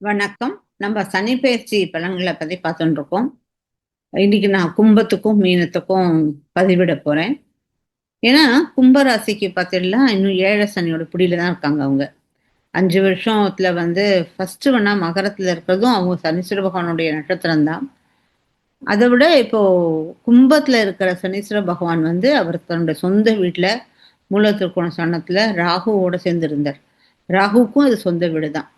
வணக்கம். நம்ம சனி பெயர்ச்சி பலன்கள பத்தி பார்த்துட்டு இருக்கோம். இன்னைக்கு நான் கும்பத்துக்கும், மீனத்துக்கும் பதிவிட போறேன். ஏன்னா, கும்ப ராசிக்கு பார்த்தீங்கன்னா, இன்னும் 7 சனியோட பிடியில தான் இருக்காங்க அவங்க. 5 வருஷத்துல வந்து ஃபர்ஸ்ட்டு ஒண்ணா மகரத்துல இருக்கிறதும் அவங்க சனீஸ்வர பகவானுடைய நட்சத்திரம் தான். அத விட இப்போ கும்பத்துல இருக்கிற சனீஸ்வர பகவான் வந்து அவர் தன்னுடைய சொந்த வீட்ல மூல திருக்கோண ஸ்தானத்துல ராகுவோட சேர்ந்து இருந்தார். ராகுவுக்கும் அது சொந்த வீடு தான்.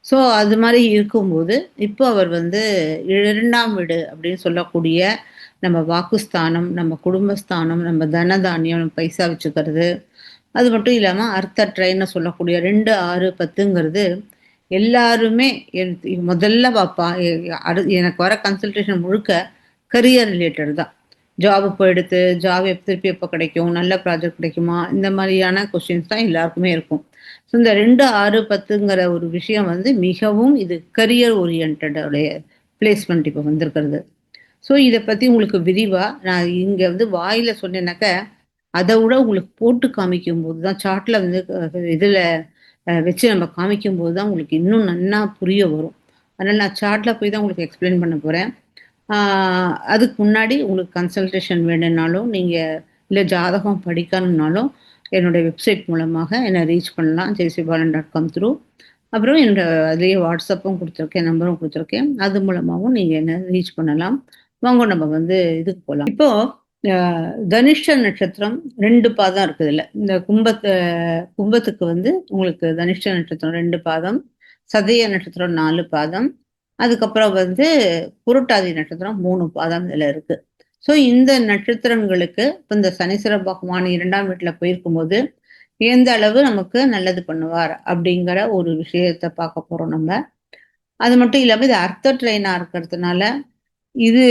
ஸோ, அது மாரி இருக்கும்போது, இப்போ அவர் வந்து 2ஆம் வீடு அப்படின்னு சொல்லக்கூடிய நம்ம வாக்குஸ்தானம், நம்ம குடும்பஸ்தானம், நம்ம தனதானியம், நம்ம பைசா வச்சுக்கிறது, அது மட்டும் இல்லாம அர்த்தட்ரைன்னு சொல்லக்கூடிய 2, 6, 10ங்கிறது எல்லாருமே முதல்ல பாப்பா எனக்கு வர கன்சல்டேஷன் முழுக்க கரியர் ரிலேட்டட் தான். ஜாப் போயிடுத்து, ஜாப் திருப்பி எப்போ கிடைக்கும்? நல்ல ப்ராஜெக்ட் கிடைக்குமா? இந்த மாரியான கொஸ்டின்ஸ் தான் எல்லாருக்குமே இருக்கும். ஸோ இந்த 2, 6, 10ங்கிற ஒரு விஷயம் வந்து மிகவும் இது கரியர் ஓரியன்டட் உடைய பிளேஸ்மெண்ட் இப்போ வந்திருக்கிறது. ஸோ இத பத்தி உங்களுக்கு விரிவா நான் இங்க வந்து வாயில சொன்னேனாக்க, அத விட உங்களுக்கு போட்டு காமிக்கும்போது தான் சார்ட்ல வந்து இதுல வச்சு நம்ம காமிக்கும்போது தான் உங்களுக்கு இன்னும் நன்னா புரிய வரும். அதனால நான் சார்ட்ல போய் தான் உங்களுக்கு எக்ஸ்பிளைன் பண்ண போறேன். ஆ அதுக்கு முன்னாடி உங்களுக்கு கன்சல்டேஷன் வேணும்னாலும், நீங்க இல்ல ஜாதகம் படிக்கணும்னாலும், என்னுடைய வெப்சைட் மூலமாக என்ன ரீச் பண்ணலாம். jcbalan.com through. அப்புறம் என்னோட அதிலேயே வாட்ஸ்அப்பும் குடுத்துருக்கேன், நம்பரும் குடுத்துருக்கேன். அது மூலமாவும் நீங்க என்ன ரீச் பண்ணலாம். வாங்க நம்ம வந்து இதுக்கு போலாம். இப்போ அ தனிஷ்ட நட்சத்திரம் 2 பாதம் இருக்குது இதுல. இந்த கும்பத்துக்கு வந்து உங்களுக்கு தனிஷ்ட நட்சத்திரம் 2 பாதம், சதய நட்சத்திரம் 4 பாதம், அதுக்கப்புறம் வந்து புரட்டாதி நட்சத்திரம் 3 பாதம் இதுல இருக்கு. ஸோ இந்த நட்சத்திரங்களுக்கு இப்ப இந்த சனீஸ்வர பகவான் 2ஆம் வீட்ல போயிருக்கும்போது, எந்த அளவு நமக்கு நல்லது பண்ணுவார் அப்படிங்கிற ஒரு விஷயத்த பார்க்க போறோம் நம்ம. அது மட்டும் இல்லாம இது அர்த்த ட்ரெயினா இருக்கிறதுனால, இது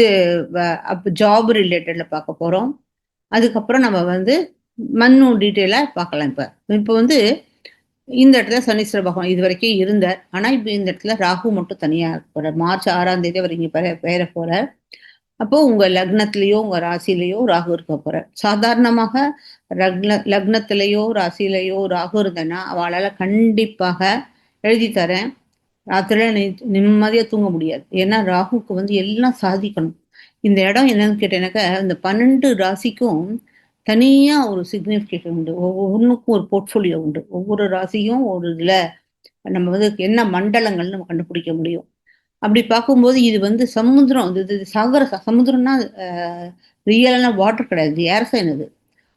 வ அப்ப ஜாப் ரிலேட்டட்ல பார்க்க போறோம். அதுக்கப்புறம் நம்ம வந்து மன்னும் டீட்டெயிலா பார்க்கலாம் இப்ப. இப்ப வந்து இந்த இடத்துல சனீஸ்வர பகவான் இதுவரைக்கும் இருந்தார். ஆனா, இப்ப இந்த இடத்துல ராகு மட்டும் தனியா இருக்க போறார். மார்ச் 6ஆம் தேதி அவர் இங்க பெயர போறார். அப்போ உங்க லக்னத்திலயோ, உங்க ராசியிலயோ ராகு இருக்க போறார். சாதாரணமாக லக்னத்திலயோ, ராசியிலயோ ராகு இருந்தன்னா, அவளால கண்டிப்பாக எழுதி தரேன். ராத்திரில நிம்மதியா தூங்க முடியாது. ஏன்னா, ராகுக்கு வந்து எல்லாம் சாதிக்கணும். இந்த இடம் என்னன்னு கேட்டீங்கன்னாக்கா, இந்த 12 ராசிக்கும் தனியா ஒரு சிக்னிஃபிகேஷன் உண்டு. ஒவ்வொன்னுக்கும் ஒரு போர்ட்ஃபோலியோ உண்டு. ஒவ்வொரு ராசியும் ஒரு இதுல நம்ம வந்து என்ன மண்டலங்கள்னு நம்ம கண்டுபிடிக்க முடியும். அப்படி பார்க்கும்போது இது வந்து சமுத்திரம். இது இது சாகர சமுத்திரம்னா ரியலான வாட்டர் கிடையாது. இது ஏர் சைன் இது.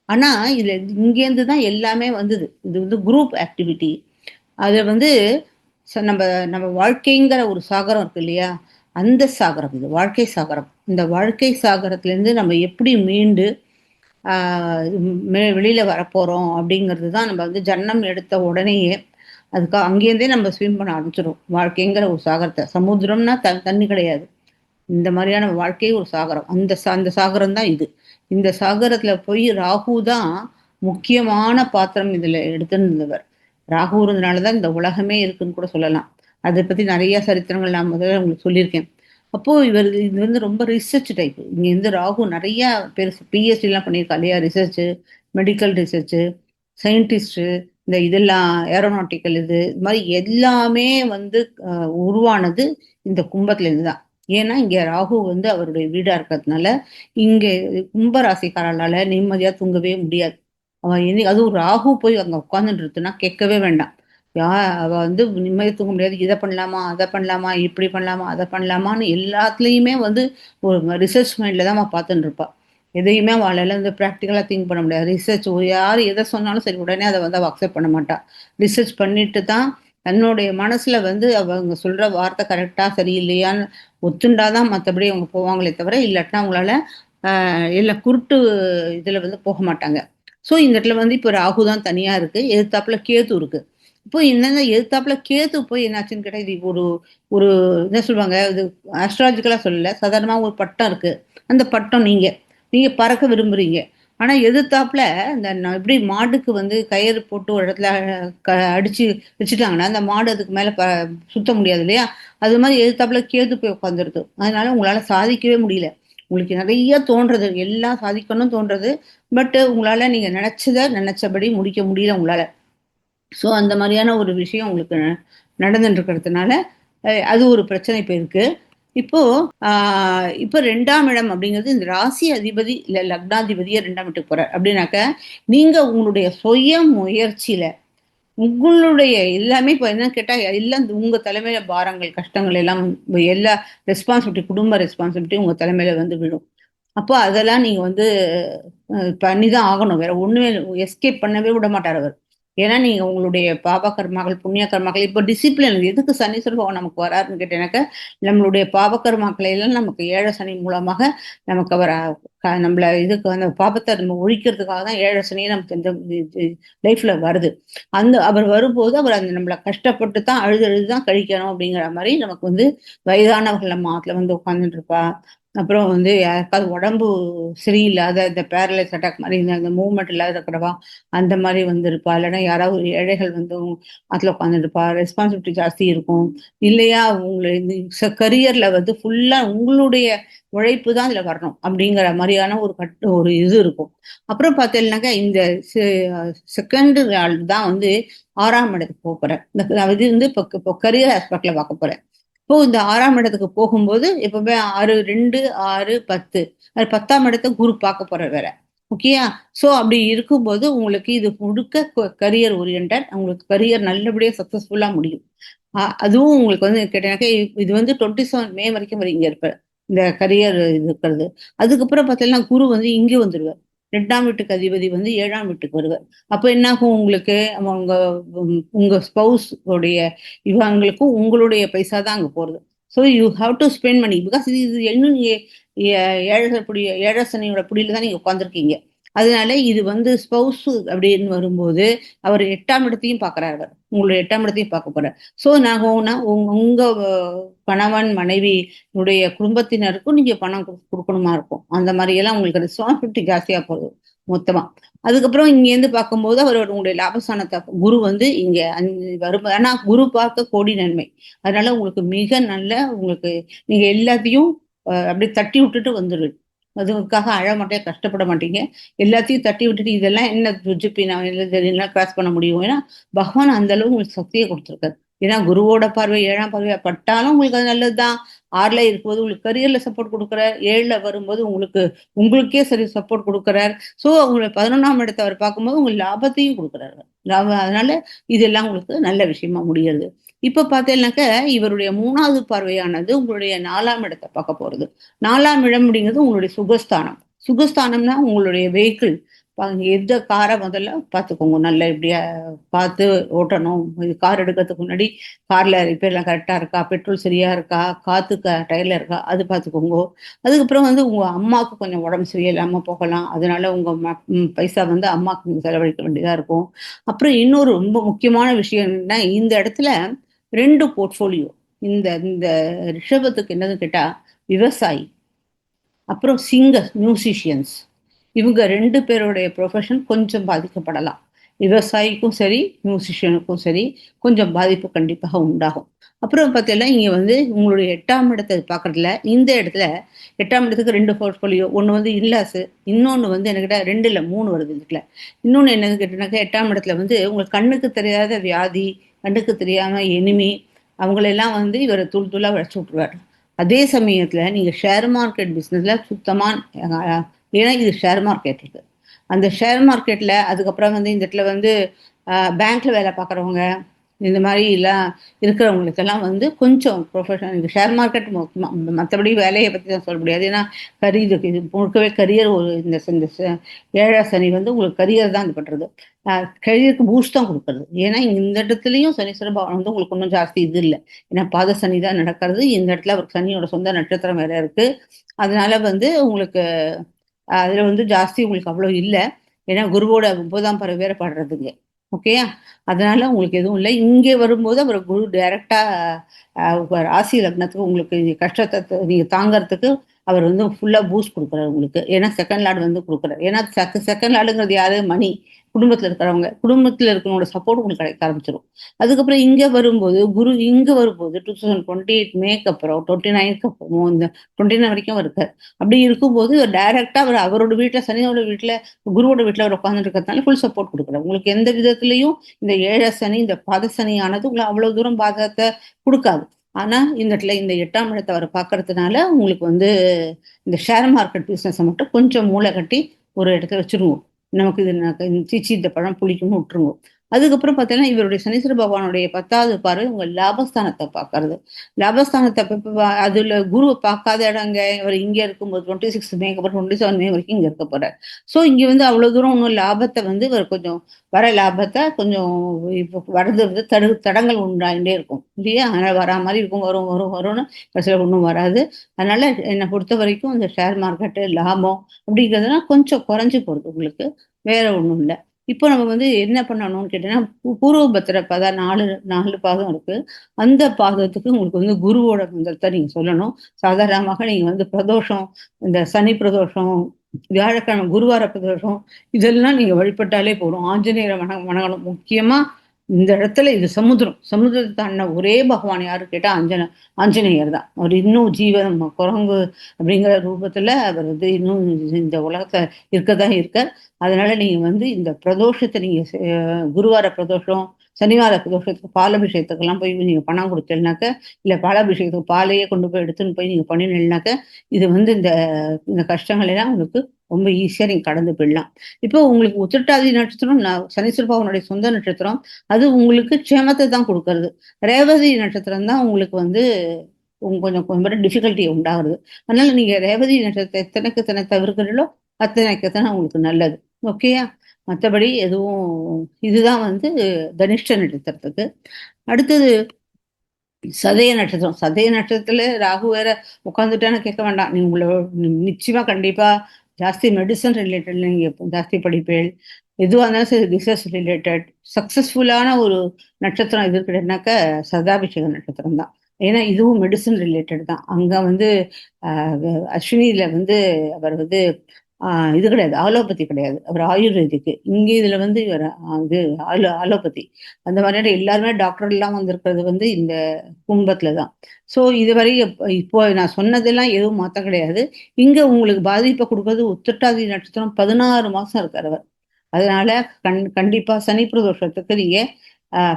ஆனா, இதுல இங்கேருந்து தான் எல்லாமே வந்தது. இது வந்து குரூப் ஆக்டிவிட்டி. அத வந்து நம்ம நம்ம வாழ்க்கைங்கிற ஒரு சாகரம் இருக்கு இல்லையா? அந்த சாகரம் இது. வாழ்க்கை சாகரம். இந்த வாழ்க்கை சாகரத்திலேருந்து நம்ம எப்படி மீண்டு ஆ வெளியில வரப்போறோம் அப்படிங்கிறது தான் நம்ம வந்து ஜனனம் எடுத்த உடனேயே அதுக்கு அங்கேருந்தே நம்ம ஸ்விம் பண்ண ஆரம்பிச்சிரும். வாழ்க்கைங்கிற ஒரு சாகரத்த. சமுத்திரம்னா தண்ணி கிடையாது. இந்த மாதிரியான வாழ்க்கை ஒரு சாகரம். அந்த சாகரம் தான் இது. இந்த சாகரத்துல போய் ராகு தான் முக்கியமான பாத்திரம் இதுல எடுத்திருந்தவர். ராகு இருந்தனால தான் இந்த உலகமே இருக்குன்னு கூட சொல்லலாம். அத பத்தி நெறைய சரித்திரங்கள் நான் முதல்ல உங்களுக்கு சொல்லியிருக்கேன். அப்போ இது வந்து ரொம்ப ரிசர்ச் டைப். இங்க வந்து ராகு நெறைய பேர் பிஹெச்டிலாம் பண்ணியிருக்கா இல்லையா? ரிசர்ச்சு, மெடிக்கல் ரிசர்ச்சு, சயின்டிஸ்ட்டு இதெல்லாம் ஏரோநாட்டிக்கல் இது மாரி எல்லாமே வந்து அ உருவானது இந்த கும்பத்துலேருந்து தான். ஏன்னா, இங்க ராகு வந்து அவருடைய வீடா இருக்கிறதுனால, இங்க கும்ப ராசிக்காரர்களால நிம்மதியா தூங்கவே முடியாது. அவன் அதுவும் ராகு போய் அங்க உட்கார்ந்துட்டு இருக்குன்னா கேட்கவே வேண்டாம். யா அவ வந்து நிம்மதியா தூங்க முடியாது. இத பண்ணலாமா? அத பண்ணலாமா? இப்படி பண்ணலாமா? அத பண்ணலாமான்னு எல்லாத்துலயுமே வந்து ஒரு ரிசர்ச் மைண்ட்ல தான் அவ பார்த்துன்னு இருப்பா. எதையுமே அவளால வந்து பிராக்டிகலா திங்க் பண்ண முடியாது. ரிசர்ச் யார் எத சொன்னாலும் சரி உடனே அத வந்து அவ அக்செப்ட் பண்ண மாட்டா. ரிசர்ச் பண்ணிட்டு தான் தன்னுடைய மனசுல வந்து அவங்க சொல்ற வார்த்தை கரெக்ட்டா சரியில்லையான்னு ஒத்துண்டா தான் மத்தபடி அவங்க போவாங்களே தவிர, இல்லாட்டினா அவங்களால இல்ல குருட்டு இதுல வந்து போக மாட்டாங்க. ஸோ இந்த இடத்துல வந்து இப்போ ராகு தான் தனியா இருக்கு. எதிர்த்தாப்புல கேது இருக்கு. இப்போ என்னன்னா எதிர்த்தாப்புல கேது போய் என்னாச்சுன்னு கேட்டா, இது ஒரு ஒரு என்ன சொல்லுவாங்க, இது ஆஸ்ட்ராலஜிக்கலா சொல்லல. சாதாரணமா ஒரு பட்டம் இருக்கு. அந்த பட்டம் நீங்க. நீங்க பறக்க விரும்புறீங்க. ஆனா எதிர்த்தாப்புல இந்த எப்படி மாடுக்கு வந்து கயிறு போட்டு ஒரு இடத்துல அடிச்சு வச்சுட்டாங்கன்னா, அந்த மாடு அதுக்கு மேல சுத்த முடியாது இல்லையா? அது மாரி எதிர்த்தாப்புல கேது போய் உட்காந்துருது. அதனால உங்களால சாதிக்கவே முடியல. உங்களுக்கு நெறைய தோன்றது. எல்லாம் சாதிக்கணும்னு தோன்றது. பட் உங்களால நீங்க நெனச்சத நெனச்சபடி முடிக்க முடியல உங்களால. ஸோ அந்த மாரியான ஒரு விஷயம் உங்களுக்கு நடந்துட்டு இருக்கிறதுனால, அது ஒரு பிரச்சனை இப்ப இருக்கு. இப்போ இப்போ 2ஆம் இடம் அப்படிங்கிறது இந்த ராசி அதிபதி இல்ல லக்னாதிபதியே 2ஆம் வீட்டுக்கு போறார். அப்படின்னாக்க, நீங்க உங்களுடைய சுய முயற்சியில உங்களுடைய எல்லாமே இப்ப என்னன்னு கேட்டா, எல்லாம் உங்க தலைமையில பாரங்கள், கஷ்டங்கள் எல்லாம் எல்லா ரெஸ்பான்சிபிலிட்டி குடும்ப ரெஸ்பான்சிபிலிட்டி உங்க தலைமையில வந்து விழும். அப்போ அதெல்லாம் நீங்க வந்து பண்ணி தான் ஆகணும். வேற ஒண்ணுமே எஸ்கேப் பண்ணவே விட மாட்டார் அவர். ஏன்னா, நீங்க உங்களுடைய பாப கர்மாக்கள், புண்ணிய கர்மாக்கள் இப்போ டிசிப்ளின் எதுக்கு சனீஸ்வர பகவான் நமக்கு வராருன்னு கேட்டீங்கன்னாக்க, நம்மளுடைய பாவ கர்மாக்களை எல்லாம் நமக்கு ஏழ சனி மூலமாக நமக்கு அவர் நம்மள இதுக்கு அந்த பாபத்த நம்ம ஒழிக்கிறதுக்காக தான் ஏழ சனியே நமக்கு இந்த லைஃப்ல வருது. அந்த அவர் வரும்போது அவர் அந்த நம்மள கஷ்டப்பட்டு தான் அழுது அழுது தான் கழிக்கணும் அப்படிங்கிற மாரி நமக்கு வந்து வயதானவர்கள் நம்ம ஆத்துல வந்து உட்கார்ந்துட்டு இருப்பா. அப்புறம் வந்து யாருக்காவது உடம்பு சரியில்லாத இந்த பேரலைஸ் அட்டாக் மாரி இந்த மூவ்மெண்ட் இல்லாத இருக்கிறவா, அந்த மாரி வந்து இருப்பா. இல்லன்னா யாராவது ஒரு ஏழைகள் வந்து ஆத்துல உட்கார்ந்துருப்பா. ரெஸ்பான்சிபிலிட்டி ஜாஸ்தி இருக்கும். இல்லையா உங்கள இந்த கரியர்ல வந்து ஃபுல்லா உங்களுடைய உழைப்பு தான் இதுல வரணும். அப்படிங்கிற மாரியான ஒரு இது இருக்கும். அப்புறம் பார்த்தீங்கன்னாக்கா, இந்த செ செகண்ட் ஆள் தான் வந்து 6ஆம் இடத்துக்கு போப்போறார். இது வந்து இப்போ கரியர் ஆஸ்பெக்ட்ல பார்க்க போறேன். இப்போ இந்த 6ஆம் இடத்துக்கு போகும்போது எப்பவுமே 6, 2, 6, 10. அது 10ஆம் இடத்த குரு பார்க்க போறார் வேற. ஓகேயா? ஸோ அப்படி இருக்கும்போது உங்களுக்கு இது முழுக்க கரியர் ஓரியன்டட். உங்களுக்கு கரியர் நல்லபடியா சக்சஸ்ஃபுல்லா முடியும். அதுவும் உங்களுக்கு வந்து கேட்டீங்கன்னாக்கா, இது வந்து 27 மே வரைக்கும் இங்க இருப்பார். இந்த கரியர் இது இருக்கிறது. அதுக்கப்புறம் பார்த்தீங்கன்னா, குரு வந்து இங்க வந்துருவார். 2ஆம் வீட்டுக்கு அதிபதி வந்து 7ஆம் வீட்டுக்கு வருவார். அப்ப என்ன ஆகும் உங்களுக்கு? உங்க உங்க ஸ்பௌஸ் உடைய இவங்களுக்கும் உங்களுடைய பைசா தான் அங்க போறது. So you have to spend money. Because இது இன்னும் நீங்க ஏழரை சனியோட புடியில தான் நீங்க உட்கார்ந்துருக்கீங்க. அதனால இது வந்து ஸ்பௌஸ் அப்படின்னு வரும்போது, அவர் 8ஆம் இடத்தையும் பார்க்குறாரு அவர். உங்களுடைய 8ஆம் இடத்தையும் பார்க்க போறார். ஸோ நான் உங்க கணவன், மனைவி உடைய குடும்பத்தினருக்கும் நீங்க பணம் குடுக்கணுமா இருக்கும். அந்த மாரி எல்லாம் உங்களுக்கு ரெஸ்பான்சிபிலிட்டி ஜாஸ்தியா போகுது மொத்தமா. அதுக்கப்புறம் இங்கேருந்து பார்க்கும்போது அவர் உங்களுடைய லாபஸ்தானத்த குரு வந்து இங்க வரும். ஆனா குரு பார்க்க கோடி நன்மை. அதனால உங்களுக்கு மிக நல்ல உங்களுக்கு நீங்க எல்லாத்தையும் அப்படியே தட்டி விட்டுட்டு வந்துருவீங்க. அதுக்காக அழ மாட்டேன், கஷ்டப்பட மாட்டீங்க. எல்லாத்தையும் தட்டி விட்டுட்டு இதெல்லாம் என்ன ஜுஜுப்பி நான் இதெல்லாம் கிராஸ் பண்ண முடியும். ஏன்னா பகவான் அந்த அளவு உங்களுக்கு சக்தியை கொடுத்துருக்காரு. ஏன்னா குருவோட பார்வை 7ஆம் பார்வையா பட்டாலும் உங்களுக்கு அது நல்லதுதான். 6ல இருக்கும்போது உங்களுக்கு கரியர்ல சப்போர்ட் கொடுக்குறார். 7ல வரும்போது உங்களுக்கே சரி சப்போர்ட் கொடுக்குறார். ஸோ உங்களுக்கு 11ஆம் இடத்த அவர் பார்க்கும்போது உங்களுக்கு லாபத்தையும் கொடுக்குறாரு. லாபம் அதனால இதெல்லாம் உங்களுக்கு நல்ல விஷயமா முடியுது. இப்ப பார்த்தீங்கன்னாக்க, இவருடைய 3வது பார்வையானது உங்களுடைய 4ஆம் இடத்த பார்க்க போறது. 4ஆம் இடம் அப்படிங்கிறது உங்களுடைய சுகஸ்தானம். சுகஸ்தானம்னா உங்களுடைய வெஹிக்கிள். எந்த கார முதல்ல பார்த்துக்கோங்க. நல்லா இப்படியா பார்த்து ஓட்டணும். கார் எடுக்கிறதுக்கு முன்னாடி கார்ல ரிப்பேர்லாம் கரெக்டா இருக்கா? பெட்ரோல் சரியா இருக்கா? காத்து டயர்ல இருக்கா? அது பார்த்துக்கோங்க. அதுக்கப்புறம் வந்து உங்க அம்மாவுக்கு கொஞ்சம் உடம்பு சரியில்லாம போகலாம். அதனால உங்க பைசா வந்து அம்மாவுக்கு நீங்க செலவழிக்க வேண்டியதா இருக்கும். அப்புறம் இன்னொரு ரொம்ப முக்கியமான விஷயம் என்னன்னா, இந்த இடத்துல 2 போர்ட்ஃபோலியோ. இந்த இந்த ரிஷபத்துக்கு என்னதுன்னு கேட்டா, விவசாயி, அப்புறம் சிங்கர், மியூசிஷியன்ஸ். இவங்க 2 பேருடைய ப்ரொஃபஷன் கொஞ்சம் பாதிக்கப்படலாம். விவசாயிக்கும் சரி, மியூசிஷியனுக்கும் சரி, கொஞ்சம் பாதிப்பு கண்டிப்பாக உண்டாகும். அப்புறம் பார்த்தீங்கன்னா, இங்க வந்து உங்களுடைய 8ஆம் இடத்த பார்க்கறதுல, இந்த இடத்துல 8ஆம் இடத்துக்கு 2 போர்ட்ஃபோலியோ. ஒண்ணு வந்து இன்லாஸு, இன்னொன்னு வந்து என்ன கேட்டா 2 இல்ல 3 வருது இதுல. இன்னொன்னு என்னன்னு கேட்டீங்கன்னாக்கா, 8ஆம் இடத்துல வந்து உங்க கண்ணுக்கு தெரியாத வியாதி, கண்ணுக்கு தெரியாம எனிமி, அவங்களெல்லாம் வந்து இவரு தூள் தூளா வச்சு விட்டுருவாரு. அதே சமயத்துல நீங்க ஷேர் மார்க்கெட் பிசினஸ்ல சுத்தமா ஏன்னா இது ஷேர் மார்க்கெட் இருக்கு. அந்த ஷேர் மார்க்கெட்ல அதுக்கப்புறம் வந்து இந்த இடத்துல வந்து பேங்க்ல வேலை பார்க்குறவங்க இந்த மாதிரி எல்லாம் இருக்கிறவங்களுக்கெல்லாம் வந்து கொஞ்சம் ப்ரொஃபஷனல் இந்த ஷேர் மார்க்கெட் மற்றபடி வேலையை பற்றி தான் சொல்ல முடியாது. ஏன்னா இது முழுக்கவே கரியர் ஒரு இந்த ஏழரை சனி வந்து உங்களுக்கு கரியர் தான் இது பண்ணுறது. கரியருக்கு பூஸ்ட் தான் கொடுக்குறது. ஏன்னா இந்த இடத்துலையும் சனீஸ்வர பகவான் வந்து உங்களுக்கு ஒன்றும் ஜாஸ்தி இது இல்லை. ஏன்னா பாத சனி தான் நடக்கிறது. இந்த இடத்துல அவருக்கு சனியோட சொந்த நட்சத்திரம் வேற இருக்கு. அதனால வந்து உங்களுக்கு அதுல வந்து ஜாஸ்தி உங்களுக்கு அவ்வளோ இல்ல. ஏன்னா குருவோட 9ஆம் பறவை வேற படுறதுங்க. ஓகேயா? அதனால உங்களுக்கு எதுவும் இல்ல. இங்கே வரும்போது அவர் குரு டைரக்ட்டா ராசி லக்னத்துக்கு உங்களுக்கு கஷ்டத்த நீங்க தாங்கறதுக்கு அவர் வந்து ஃபுல்லா பூஸ்ட் குடுக்குறாரு உங்களுக்கு. ஏன்னா செகண்ட் லார்ட் வந்து குடுக்குறாரு. ஏன்னா செகண்ட் லார்டுங்கிறது யாரு? மணி. குடும்பத்துல இருக்கிறவங்க. குடும்பத்துல இருக்கிறவங்களோட சப்போர்ட் உங்களுக்கு கிடைக்க ஆரம்பிச்சுரும். அதுக்கப்புறம் இங்க வரும்போது குரு இங்க வரும்போது 2028 மேக்கு அப்புறம் 29க்கு அப்புறம் இந்த 29 வரைக்கும் இருக்காரு. அப்படி இருக்கும்போது டைரக்டா அவரோட வீட்ல சனியோட வீட்ல குருவோட வீட்ல அவர் உட்கார்ந்துட்டு இருக்கிறதுனால ஃபுல் சப்போர்ட் குடுக்குறாரு. உங்களுக்கு எந்த விதத்திலயும் இந்த ஏழரை சனி, இந்த பாத சனியானது உங்கள அவ்வளவு தூரம் பாதகத்த குடுக்காது. ஆனா இந்த இடத்துல இந்த 8ஆம் இடத்தை அவர் பார்க்கறதுனால உங்களுக்கு வந்து இந்த ஷேர் மார்க்கெட் பிசினஸை மட்டும் கொஞ்சம் மூளை கட்டி ஒரு இடத்துல வச்சிருவோம். நமக்கு இது சீச்சி இந்த பழம் புளிக்கும்னு விட்டுருவோம். அதுக்கப்புறம் பார்த்தீங்கன்னா இவருடைய சனீஸ்வர பகவானுடைய 10வது பார்வை உங்க லாபஸ்தானத்தை பார்க்கறது. லாபஸ்தானத்தை அதுல குருவை பார்க்காத இடங்க இவர் இங்க இருக்கும்போது 26 மே அப்புறம் 27 மே வரைக்கும் இங்க இருக்க போறார். ஸோ இங்க வந்து அவ்வளவு தூரம் ஒன்றும் லாபத்தை வந்து இவர் கொஞ்சம் வர லாபத்தை கொஞ்சம் இப்போ வரது வந்து தடங்கள் உண்டாயிட்டே இருக்கும் இல்லையா? அதனால வரா மாதிரி இருக்கும், வரும் வரும் வரும்னு கடைசியில் ஒன்றும் வராது. அதனால என்னை பொறுத்த வரைக்கும் இந்த ஷேர் மார்க்கெட்டு லாபம் அப்படிங்கிறதுலாம் கொஞ்சம் குறைஞ்சு போகுது உங்களுக்கு, வேற ஒன்றும் இல்லை. இப்போ நம்ம வந்து என்ன பண்ணணும்னு கேட்டீங்கன்னா பூர்வ பத்திர பாதம் 4 பாதம் இருக்கு. அந்த பாதத்துக்கு உங்களுக்கு வந்து குருவோட மந்திரத்தை நீங்க சொல்லணும். சாதாரணமாக நீங்க வந்து பிரதோஷம், இந்த சனி பிரதோஷம், வியாழக்கிழமை குருவார பிரதோஷம் இதெல்லாம் நீங்க வழிபட்டாலே போதும். ஆஞ்சநேயரை வணங்கணும். முக்கியமா இந்த இடத்துல இது சமுத்திரம். சமுத்திரத்தை தாண்டின ஒரே பகவான் யாரு கேட்டா ஆஞ்சநேயர் தான். அவர் இன்னும் ஜீவன் குரங்கு அப்படிங்கிற ரூபத்துல அவர் வந்து இன்னும் இந்த உலகத்துல இருக்கதான் இருக்கார். அதனால நீங்க வந்து இந்த பிரதோஷத்தை நீங்க குருவார பிரதோஷம், சனிவார பிரதோஷத்துக்கு பாலாபிஷேகத்துக்கெல்லாம் போய் நீங்க பணம் கொடுத்தீங்கன்னாக்க, இல்ல பாலாபிஷேகத்துக்கு பாலையே கொண்டு போய் எடுத்துன்னு போய் நீங்க பண்ணினீங்கன்னாக்க, இது வந்து இந்த கஷ்டங்கள் எல்லாம் உங்களுக்கு ரொம்ப ஈஸியா நீங்க கடந்து போயிடலாம். இப்போ உங்களுக்கு உத்திரட்டாதி நட்சத்திரம் சனீஸ்வர பகவானுடைய சொந்த நட்சத்திரம். அது உங்களுக்கு க்ஷேமத்தை தான் கொடுக்கறது. ரேவதி நட்சத்திரம் தான் உங்களுக்கு வந்து கொஞ்சம் கொஞ்சம் டிஃபிகல்ட்டி உண்டாகுது. அதனால நீங்க ரேவதி நட்சத்திரத்தை எத்தனைக்கு எத்தனை தவிர்க்கிறீங்களோ அத்தனைக்கு எத்தனை உங்களுக்கு நல்லது. ஓகேயா? மற்றபடி எதுவும் இதுதான் வந்து தனிஷ்ட நட்சத்திரத்துக்கு. அடுத்தது சதய நட்சத்திரம். சதய நட்சத்திரத்துல ராகு வேற உட்காந்துட்டான்னு கேட்க வேண்டாம். நீ உங்களை நிச்சயமா கண்டிப்பா ஜாஸ்தி மெடிசன் ரிலேட்டட் நீங்க ஜாஸ்தி படிப்பேள். எதுவாக இருந்தாலும் சரி ரிசர்ச் ரிலேட்டட் சக்சஸ்ஃபுல்லான ஒரு நட்சத்திரம் எது கிடையாதுனாக்க சதாபிஷேக நட்சத்திரம் தான். ஏன்னா இதுவும் மெடிசன் ரிலேட்டட் தான். அங்க வந்து அஸ்வினியில வந்து அவர் வந்து இது கிடையாது, ஆலோபதி கிடையாது, அவர் ஆயுர்வேதிக்கு. இங்க இதுல வந்து இவர் இது ஆலோபதி. அந்த மாதிரியான எல்லாருமே டாக்டர் எல்லாம் வந்திருக்கிறது வந்து இந்த கும்பத்துல தான். ஸோ இதுவரை இப்போ நான் சொன்னதெல்லாம் எதுவும் மாற்றம் கிடையாது. இங்க உங்களுக்கு பாதிப்பை கொடுக்கறது உத்திரட்டாதி நட்சத்திரம் 16 மாசம் இருக்கார் அவர். அதனால கண்டிப்பா சனி பிரதோஷத்துக்கு நீங்க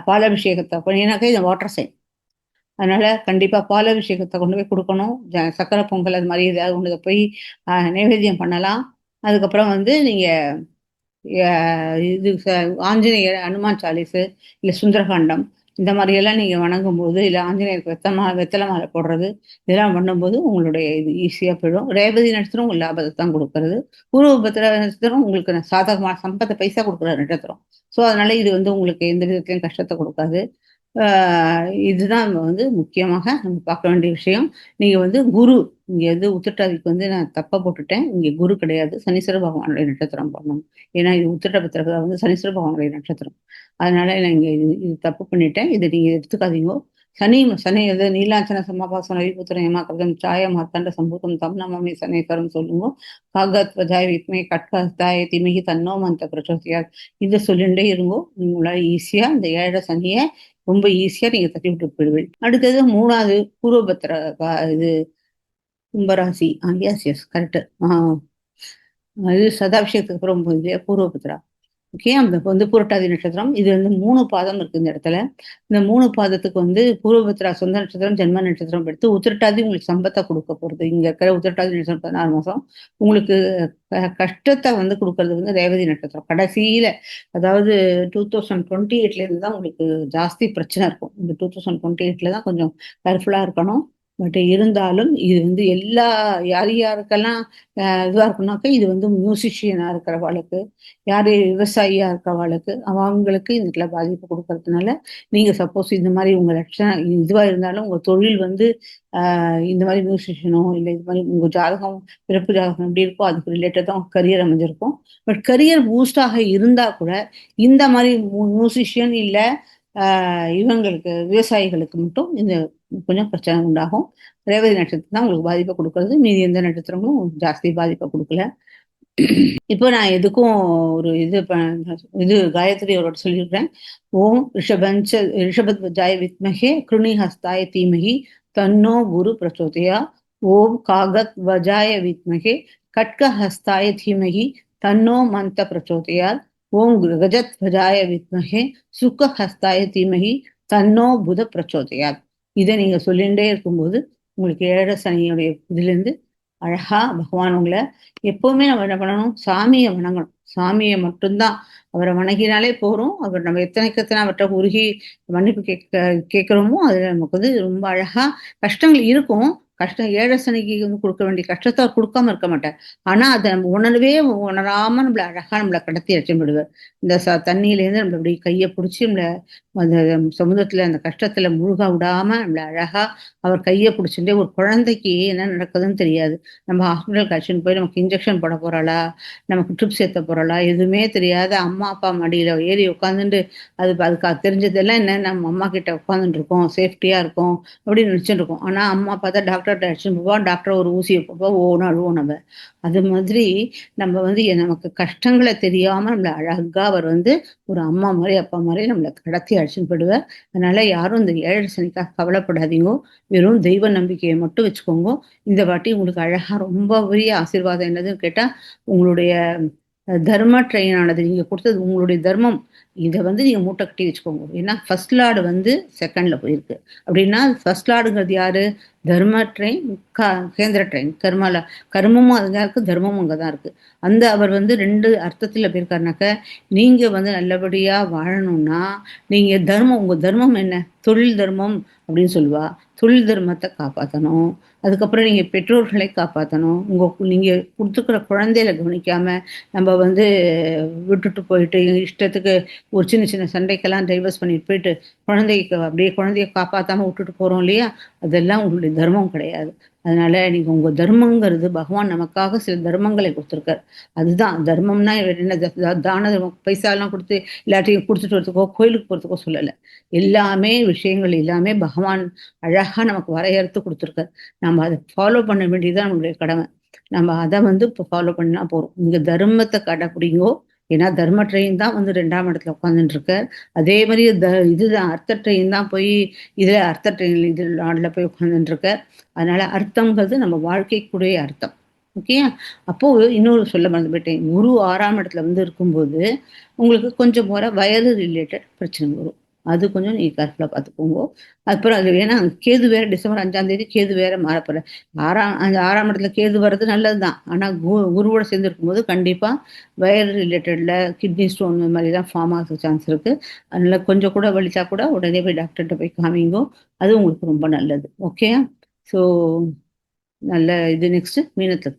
பாலாபிஷேகத்தை பண்ணினாக்கா இது வாட்டர் சைன். அதனால கண்டிப்பா பாலாபிஷேகத்தை கொண்டு போய் கொடுக்கணும். சக்கரை பொங்கல் அது மாதிரி ஏதாவது கொண்டு போய் நைவேத்தியம் பண்ணலாம். அதுக்கப்புறம் வந்து நீங்க இது ஆஞ்சநேயர் ஹனுமான் சாலிசு இல்லை சுந்தரகாண்டம் இந்த மாதிரியெல்லாம் நீங்கள் வணங்கும் போது இல்லை ஆஞ்சநேயருக்கு வெத்தலை மாலை போடுறது இதெல்லாம் பண்ணும்போது உங்களுடைய இது ஈஸியாக போயிடும். ரேவதி நட்சத்திரம் உங்களுக்கு லாபத்தை தான் கொடுக்கறது. பூர்வ பத்திர நட்சத்திரம் உங்களுக்கு சாதகமான சம்பத்தை பைசா கொடுக்குற நட்சத்திரம். ஸோ அதனால இது வந்து உங்களுக்கு எந்த விதத்துலையும் கஷ்டத்தை கொடுக்காது. இதுதான் வந்து முக்கியமாக நம்ம பார்க்க வேண்டிய விஷயம். நீங்க வந்து குரு இங்க வந்து உத்திரட்டாதிக்கு வந்து நான் தப்பா போட்டுட்டேன். இங்க குரு கிடையாது, சனீஸ்வர பகவானுடைய நட்சத்திரம் பண்ணணும். ஏன்னா இது உத்திரட்ட பத்திரத்துல வந்து சனீஸ்வர பகவானுடைய நட்சத்திரம். அதனால நான் இங்க இது தப்பு பண்ணிட்டேன். இதை நீங்க எடுத்துக்காதீங்க. சனி எது நீலாஞ்சன சமாபாசன விபுத்திரம் ஏமாக்கிரதம் சாய மார்த்தாண்ட சம்பூதம் தம் நமமே சனேஸ்வரம் சொல்லுங்க. காகத் வஜாய் வித்மே கட்காஸ்தாய திமிகி தன்னோ மந்த பிரச்சோதியார். இதை சொல்லிண்டே இருங்கோ. உங்களால ஈஸியா இந்த 7 சனியை ரொம்ப ஈஸியா நீங்க தட்டி விட்டு போயிடுவீங்க. அடுத்தது 3வது பூர்வபத்திர இது கும்பராசி. Yes yes correct. இது சதாபிஷேகத்துக்கு அப்புறம் இல்லையா பூர்வபத்திரா. ஓகே, அந்த வந்து புரட்டாதி நட்சத்திரம். இது வந்து 3 பாதம் இருக்கு இந்த இடத்துல. இந்த 3 பாதத்துக்கு வந்து பூர்வபத்திரா சொந்த நட்சத்திரம் ஜென்ம நட்சத்திரம் எடுத்து உத்திரட்டாதி உங்களுக்கு சம்பத்தை கொடுக்க போறது. இங்க இருக்கிற உத்திரட்டாதி நட்சத்திரம் 16 மாசம் உங்களுக்கு கஷ்டத்தை வந்து கொடுக்கறது வந்து ரேவதி நட்சத்திரம் கடைசியில. அதாவது 2028ல இருந்து தான் உங்களுக்கு ஜாஸ்தி பிரச்சனை இருக்கும். இந்த 2028ல தான் கொஞ்சம் கேர்ஃபுல்லா இருக்கணும். பட் இருந்தாலும் இது வந்து யார் யாருக்கெல்லாம் இதுவா இருக்குனாக்கா இது வந்து மியூசிஷியனா இருக்கிறவாளுக்கு, யாரு விவசாயியா இருக்கிறவாளுக்கு அவங்களுக்கு இதுல பாதிப்பு கொடுக்கறதுனால நீங்க சப்போஸ் இந்த மாதிரி உங்க லட்சணம் இதுவா இருந்தாலும் உங்க தொழில் வந்து இந்த மாதிரி மியூசிஷியனோ இல்லை இது மாதிரி உங்க ஜாதகம் பிறப்பு ஜாதகம் எப்படி இருக்கோ அதுக்கு ரிலேட்டடாக கரியர் அமைஞ்சிருக்கும். பட் கரியர் பூஸ்டாக இருந்தா கூட இந்த மாதிரி மியூசிஷியன் இல்லை இவங்களுக்கு விவசாயிகளுக்கு மட்டும் இந்த கொஞ்சம் பிரச்சனை உண்டாகும். ரேவதி நட்சத்திரம் தான் உங்களுக்கு பாதிப்பை கொடுக்கறது. மீதி எந்த நட்சத்திரமும் ஜாஸ்தி பாதிப்பை கொடுக்கல. இப்போ நான் எதுக்கும் ஒரு இது காயத்ரி அவரோட சொல்லிடுறேன். ஓம் ரிஷபத்வஜாய வித்மகே கிருணி ஹஸ்தாய தீமகி தன்னோ குரு பிரச்சோதயா. ஓம் காகத் வஜாய வித்மகே கட்க ஹஸ்தாய தீமகி தன்னோ மந்த பிரச்சோதயா. ஓம் கஜத் வஜாய வித்மகே சுக்க ஹஸ்தாய தீமகி தன்னோ புத பிரச்சோதயா. இத நீங்க சொல்லிண்டே இருக்கும்போது, உங்களுக்கு 7 சனியுடைய இதுலேருந்து அழகா பகவான் உங்கள எப்பவுமே நம்ம என்ன பண்ணணும்? சாமிய வணங்கணும். சாமிய மட்டும் தான். அவர வணங்கினாலே போதும். அவர் நம்ம எத்தனைக்கு எத்தனை அவர்ட்ட உருகி மன்னிப்பு கேட்கிறோமோ, அதுல நமக்கு வந்து ரொம்ப அழகா கஷ்டங்கள் இருக்கும். கஷ்டம் 7 சனிக்கு வந்து குடுக்க வேண்டிய கஷ்டத்த அவர் குடுக்காம இருக்க மாட்டார். ஆனா, அத நம்ம உணரவே உணராம நம்மள கடத்தி அழைச்சுன்னு போயிடுவார். இந்த தண்ணீலேருந்து நம்மள அப்படியே கைய புடிச்சு நம்மள அந்த சமுத்திரத்துல அந்த கஷ்டத்துல முழுக விடாம நம்மள அழகா அவர் கைய புடிச்சுட்டே ஒரு குழந்தைக்கு என்ன நடக்குதுன்னு தெரியாது. நம்ம ஹாஸ்பிட்டலுக்கு அழைச்சுன்னு போய் நமக்கு இன்ஜெக்ஷன் போட போறாளா? நமக்கு ட்ரிப்ஸ் ஏத்த போறாளா? எதுவுமே தெரியாத அம்மா, அப்பா மடியில ஏறி உட்காந்துண்டு அதுக்கு தெரிஞ்சதெல்லாம் என்ன நம்ம அம்மா கிட்ட உட்காந்துட்டு இருக்கோம். சேஃப்டியா இருக்கோம். அப்படின்னு நினைச்சுட்டு இருக்கோம். ஆனா அம்மா பார்த்தா டாக்டர்ட்ட அழைச்சுன்னு போவா. டாக்டர் ஒரு ஊசிய போடுவா. ஓன்னு அழுவோம் நம்ம. அது மாதிரி நம்ம வந்து நமக்கு கஷ்டங்கள தெரியாம நம்மள அழகா அவர் வந்து ஒரு அம்மா மாரி, அப்பா மாரி நம்மள கடத்தி அழைச்சுன்னு போயிடுவார். அதனால யாரும் இந்த 7 சனிக்காக கவலைப்படாதீங்கோ. வெறும் தெய்வ நம்பிக்கைய மட்டும் வச்சுக்கோங்கோ. இந்த வாட்டி உங்களுக்கு அழகா ரொம்ப பெரிய ஆசீர்வாதம் என்னதுன்னு கேட்டா, உங்களுடைய தர்ம ட்ரெயின் ஆனது நீங்க குடுத்தது உங்களுடைய தர்மம். இத வந்து நீங்க மூட்டை கட்டி வச்சுக்கோங்க. ஏன்னா, ஃபர்ஸ்ட் லார்ட் வந்து 2ண்ட்ல போயிருக்கு. அப்படின்னா, ஃபர்ஸ்ட் லார்டுங்கிறது யாரு? தர்ம ட்ரெயின், க கேந்திர ட்ரெயின். கர்மமும் அங்க தான் இருக்கு, தர்மமும் அங்க தான் இருக்கு. அந்த அவர் வந்து 2 அர்த்தத்துல போயிருக்காருனாக்க, நீங்க வந்து நல்லபடியா வாழணும்னா, நீங்க உங்க தர்மம் என்ன? தொழில் தர்மம் அப்படின்னு சொல்லுவா. தொழில் தர்மத்த காப்பாத்தணும். அதுக்கப்புறம் நீங்க பெற்றோர்களை காப்பாத்தணும். நீங்க குடுத்துருக்கிற குழந்தைகள கவனிக்காம, நம்ம வந்து விட்டுட்டு போயிட்டு, இஷ்டத்துக்கு ஒரு சின்ன சின்ன சண்டைக்கெல்லாம் டைவர்ஸ் பண்ணிட்டு போயிட்டு, குழந்தைய காப்பாத்தாம விட்டுட்டு போறோம் இல்லையா? அதெல்லாம் உங்களுடைய தர்மம் கிடையாது. அதனால நீங்க உங்க தர்மங்கிறது பகவான் நமக்காக சில தர்மங்களை குடுத்துருக்கார். அதுதான் தர்மம்னா என்ன தான தர்மம் பைசாலாம் குடுத்து எல்லாத்தையும் குடுத்துட்டு வரதுக்கோ, கோயிலுக்கு போறதுக்கோ சொல்லல. விஷயங்கள் எல்லாமே பகவான் அழகா நமக்கு வரையறுத்து குடுத்துருக்கார். நம்ம அத ஃபாலோ பண்ண வேண்டியது தான் நம்மளுடைய கடமை. நம்ம அத வந்து இப்ப ஃபாலோ பண்ணா போறோம். நீங்க தர்மத்த கடைப்பிடிங்கோ. ஏன்னா தர்ம ட்ரெயின் தான் வந்து 2ஆம் இடத்துல உட்கார்ந்துட்டு இருக்கார். அதே மாரி இதுதான் அர்த்த ட்ரெயின் தான் போய் இதுல அர்த்த ட்ரெயின் இது லார்ட்ல போய் உட்கார்ந்துட்டு இருக்கார். அதனால அர்த்தம்ங்கிறது நம்ம வாழ்க்கைக்குடைய அர்த்தம். ஓகேயா? அப்போ இன்னொரு சொல்ல மறந்து போயிட்டேன். குரு 6ஆம் இடத்துல வந்து இருக்கும்போது, உங்களுக்கு கொஞ்சம் வயது ரிலேட்டட் பிரச்சனை வரும். அது கொஞ்சம் நீங்க கேர்ஃபுல்லா பார்த்துக்கோங்க. அப்புறம் அது ஏன்னா கேது வேற டிசம்பர் 5ஆம் தேதி கேது வேற மாறப்போறார். அந்த 6ஆம் இடத்துல கேது வர்றது நல்லது தான். ஆனா குருவோட சேர்ந்து இருக்கும்போது கண்டிப்பா வயர் ரிலேட்டட்ல கிட்னி ஸ்டோன் இந்த மாதிரிலாம் ஃபார்ம் ஆக சான்ஸ் இருக்கு. அதனால கொஞ்சம் கூட வலிச்சா கூட உடனே போய் டாக்டர்ட்ட போய் காமிங்கோ. அது உங்களுக்கு ரொம்ப நல்லது. ஓகேயா? ஸோ நல்ல இது நெக்ஸ்ட் மீனத்துல